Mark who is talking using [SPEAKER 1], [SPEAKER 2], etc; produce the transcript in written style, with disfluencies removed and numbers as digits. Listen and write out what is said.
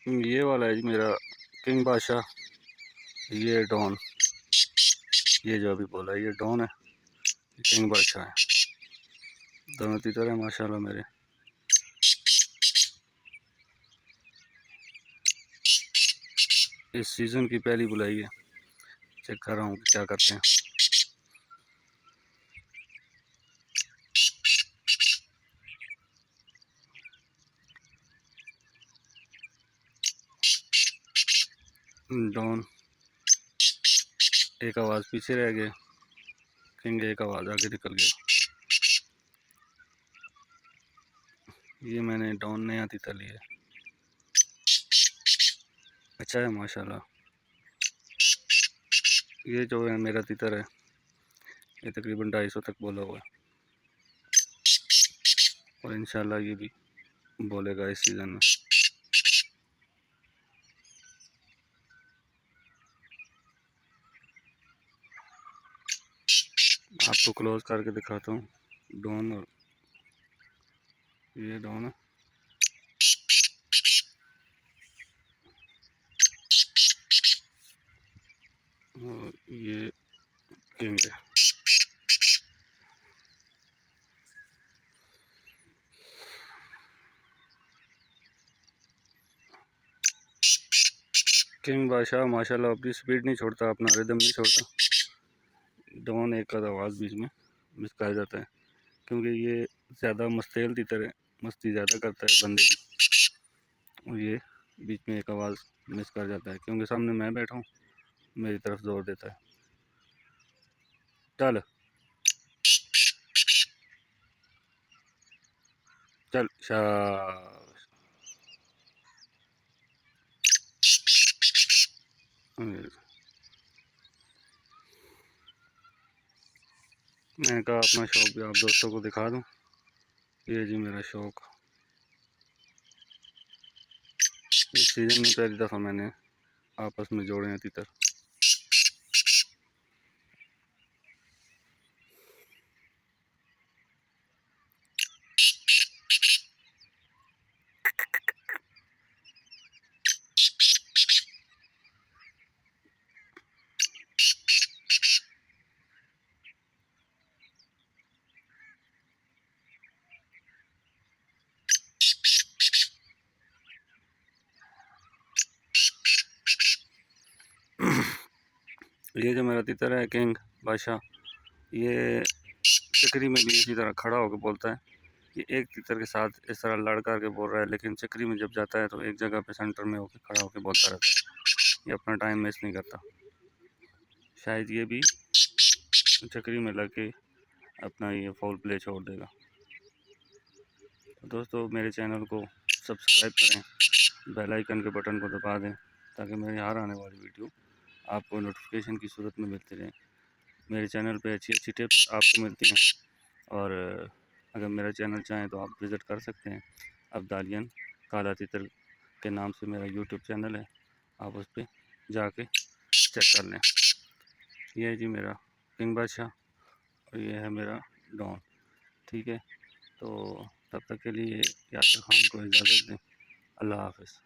[SPEAKER 1] ये वाला है जी मेरा किंग बादशाह, ये डॉन, ये जो अभी बोला ये डॉन है, किंग बादशाह है। दोनों तीतर है माशाल्लाह मेरे। इस सीज़न की पहली बुलाई है, चेक कर रहा हूँ क्या करते हैं। डॉन एक आवाज़ पीछे रह गए, किंग एक आवाज़ आगे निकल गया। ये मैंने डॉन नया तीतर लिया, अच्छा है माशाल्लाह। ये जो है मेरा तीतर है, ये तकरीबन 250 तक बोला हुआ है, और इंशाल्लाह ये भी बोलेगा इस सीज़न में। आपको क्लोज करके दिखाता हूँ डॉन, और ये डॉन है, और ये किंग है। किंग बादशाह माशाल्लाह अपनी स्पीड नहीं छोड़ता, अपना रिदम नहीं छोड़ता। डॉन एक आध आवाज़ बीच में मिस कर जाता है, क्योंकि ये ज़्यादा मस्तेल की तरह मस्ती ज़्यादा करता है बंदे की, और ये बीच में एक आवाज़ मिस कर जाता है, क्योंकि सामने मैं बैठा हूँ, मेरी तरफ जोर देता है। चल चल शाबाश। मैंने कहा अपना शौक भी आप दोस्तों को दिखा दूँ। ये जी मेरा शौक, इस सीज़न में पहली दफ़ा मैंने आपस में जोड़े हैं तीतर। ये जो मेरा तीतर है किंग बादशाह, ये चक्री में भी इसी तरह खड़ा होकर बोलता है। ये एक तीतर के साथ इस तरह लड़ कर के बोल रहा है, लेकिन चक्री में जब जाता है तो एक जगह पे सेंटर में होकर खड़ा होकर बोलता रहता है। ये अपना टाइम वेस्ट नहीं करता, शायद ये भी चक्री में लग के अपना ये फाउल प्ले छोड़ देगा। तो दोस्तों मेरे चैनल को सब्सक्राइब करें, बेल आइकन के बटन को दबा दें, ताकि मेरी हर आने वाली वीडियो आपको नोटिफिकेशन की सूरत में मिलती रहे। मेरे चैनल पे अच्छी अच्छी टिप्स आपको मिलती हैं, और अगर मेरा चैनल चाहें तो आप विज़िट कर सकते हैं। अब्दालियन काला तितर के नाम से मेरा यूट्यूब चैनल है, आप उस पर जाके चेक कर लें। ये है जी मेरा किंग बादशाह, और ये है मेरा डॉन। ठीक है, तो तब तक के लिए यासर खान को इजाज़त दें। अल्लाह हाफ़िज़।